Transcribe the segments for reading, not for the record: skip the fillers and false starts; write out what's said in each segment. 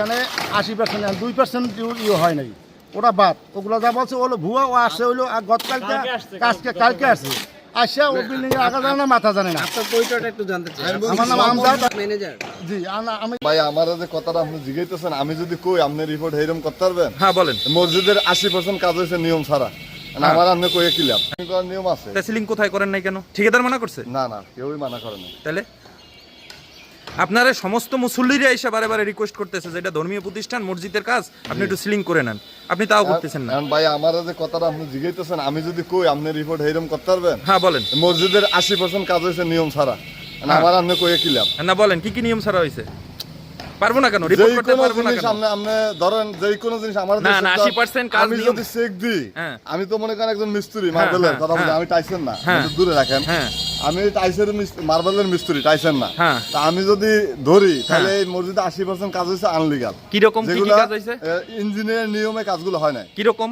এখানে 80% 2% ইয়ে হয় নাই, ওরা বাদ। ওগুলো যা বলছে ওগুলো ভুয়া। ও আসছে হইলো গতকালকে কালকে আসছে, আসছে ও বিল্ডিং এর আগা জানে না মাথা জানে না। আপনার পরিচয়টা একটু জানতে চাই। আমার নাম আমজাদ, ম্যানেজার। জি। আমি ভাই আমার যে কথাটা আপনি জিজ্ঞাসা, আমি যদি কই আপনি রিপোর্ট এরকম করতে পারবেন? হ্যাঁ বলেন। মসজিদের 80% কাজ হয়েছে নিয়ম ছাড়া, আমার আপনি কয়ে কি লাভ? নিয়ম আছে। সিলিং কোথায় করেন নাই কেন? ঠিকাদার মানা করছে? না না, কেউই মানা করে না। তাহলে আপনারা সমস্ত মুসল্লিরা এসে বারে বারে রিকোয়েস্ট করতেছে যে এটা ধর্মীয় প্রতিষ্ঠান, মসজিদের কাজ, আপনি একটু সিলিং করে নেন, আপনি তাও করতেছেন না। এখন ভাই আমার যে কথাটা আপনি জিজ্ঞাসা, আমি যদি কই আপনি রিপোর্ট এরকম করতে পারবেন? হ্যাঁ বলেন। মসজিদের 80% কাজ হয়েছে নিয়ম ছাড়া, আমার আপনি কয়ে কি লাভ? না বলেন কি কি নিয়ম ছাড়া হয়েছে? পারবো না কেন? রিপোর্ট করতে পারবো না কেন? আপনি ধরেন যে কোনো জিনিস আমার না না 80% কাজ আমি নিয়ম। যদি চেক দিই, হ্যাঁ। আমি তো মনে করেন একজন মিস্ত্রি মার্বেলের কথা বলি, আমি টাইসেন না, একটু দূরে রাখেন। হ্যাঁ। আমি টাইসের মার্বেলের মিস্ত্রি, টাইসেন না। হ্যাঁ। তা আমি যদি ধরি তাহলে এই মসজিদে 80% কাজ হয়েছে আনলিগাল। কি রকম কি কি কাজ হয়েছে? ইঞ্জিনিয়ার নিয়মে কাজগুলো হয় না। কি রকম?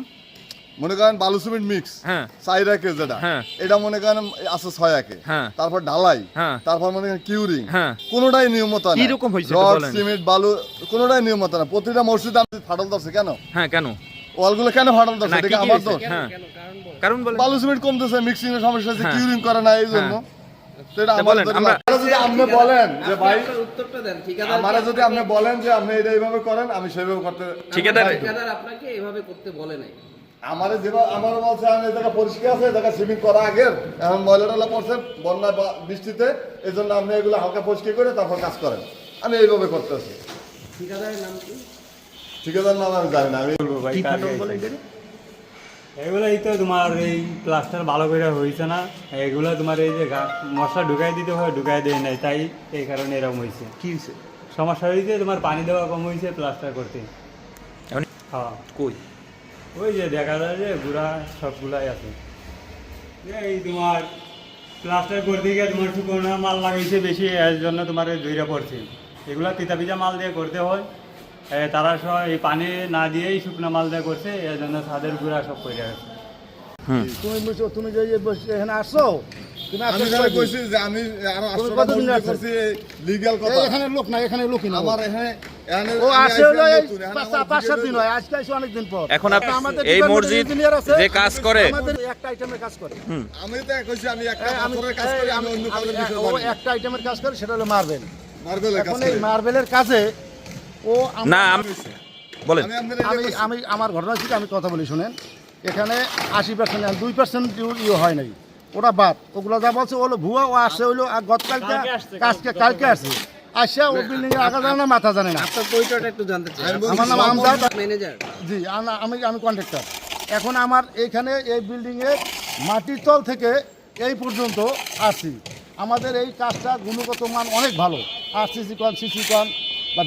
মনে করেন বালু সিমেন্ট মিক্স, হ্যাঁ। 4 একে যেটা, হ্যাঁ। এটা মনে করেন আছে 6 একে। হ্যাঁ। তারপর ঢালাই, হ্যাঁ। তারপর মনে করেন কিউরিং, হ্যাঁ। কোনোটাই নিয়ম মতো না। কি রকম হয়েছে একটু রড বলেন। সিমেন্ট বালু কোনোটাই নিয়ম মতো না। প্রতিটা মসজিদে আমি ফাটল ধরছে কেন? হ্যাঁ কেন? ওয়ালগুলো কেন ফাটল ধরছে? না, এটা কি কি কি আমার হয়েছে? দোষ? হ্যাঁ। কেন কারণ বলেন। কারণ বলেন। বালু সিমেন্ট কমতেছে, মিক্সিং এর সমস্যা আছে, হ্যাঁ। কিউরিং করে না এই জন্য। তো এটা তা আমার বলেন, দোষ না। আমরা- আপনারা যদি আপনি বলেন যে ভাই, আপনার উত্তরটা দেন। ঠিকাদার আমারে যদি আপনি বলেন যে আপনি এটা এইভাবে করেন, আমি সেভাবে করতে। ঠিকাদার- ঠিকাদার আপনাকে এভাবে করতে বলে নাই। আমারে যেভাবে আমার বলছে আমি এই জায়গা পরিষ্কার আছে, এই জায়গা সিমিং করা আগের, এখন ময়লা টয়লা পড়ছে বন্যা বা বৃষ্টিতে, এই জন্য আপনি এগুলো হালকা পরিষ্কার করে তারপর কাজ করেন। আমি এইভাবে করতেছি। ঠিকাদারের নাম কি? ঠিকাদার নাম আমি জানি না, আমি বলবো ভাই। কি ফাটল বলে এটা? এগুলোই তো তোমার এই প্লাস্টার ভালো করে হয়েছে না, এগুলো তোমার এই যে মশলা ঢুকাই দিতে হয়, ঢুকাই দেয় নাই, তাই এই কারণে এরকম হয়েছে। কি হয়েছে? সমস্যা হয়েছে তোমার পানি দেওয়া কম হয়েছে প্লাস্টার করতে। এখন হ্যাঁ, কই? ওই যে দেখা যায় যে গুড়া সবগুলাই আছে। এই তোমার প্লাস্টার করতে গিয়ে তোমার শুকনো মাল লাগাইছে বেশি, এর জন্য তোমার জইরা পড়ছে। এগুলা পিতা পিতা মাল দিয়ে করতে হয়, তারা সব এই পানি না দিয়েই শুকনো মাল দিয়ে করছে, এর জন্য ছাদের গুড়া সব পড়ে গেছে। তুমি যে এখানে আসছো, তুমি আমি আসছো যারা কয়দিন? কইছি যে আমি আরো তুমি 800 কতদিন টাকা আছো? করছি লিগ্যাল কথা। এই এখানে লোক না, এখানে লোকই না। আমার এখানে ও আসে হলো এই 5-7 দিন হয়, আজকে আসে অনেক দিন পর। এখন আমাদের এই department মসজিদ engineer আছে, যে কাজ করে, আমাদের একটা আইটেমের কাজ করে। আমি তো কইছি আমি একটা আমি পাথরের কাজ করি, আমি অন্য কাজের বিষয় ও জানি না। একটা আইটেমের কাজ করে, সেটা হলো মার্বেল। মার্বেলের কাজ এখন করি। এই মার্বেলের কাজে ও না বলেন। আমি আপনাদের এটা কইছি। আমি আমার ঘটনা থেকে আমি কথা বলি শুনেন। এখানে 80% 2% ইয়ে হয় নাই, ওরা বাদ। ওগুলো যা বলছে ওগুলো ভুয়া। ও আসছে হইলো গতকালকে কালকে আসছে, আসছে ও বিল্ডিং এর আগা জানে না মাথা জানে না। আপনার পরিচয়টা একটু জানতে চাই। আমার নাম আমজাদ, ম্যানেজার। জি। আমি কন্ট্রাক্টর। এখন আমার এইখানে এই বিল্ডিংয়ের মাটির তল থেকে এই পর্যন্ত আসছি। আমাদের এই কাজটা গুণগত মান অনেক ভালো। আর সিসি কন বা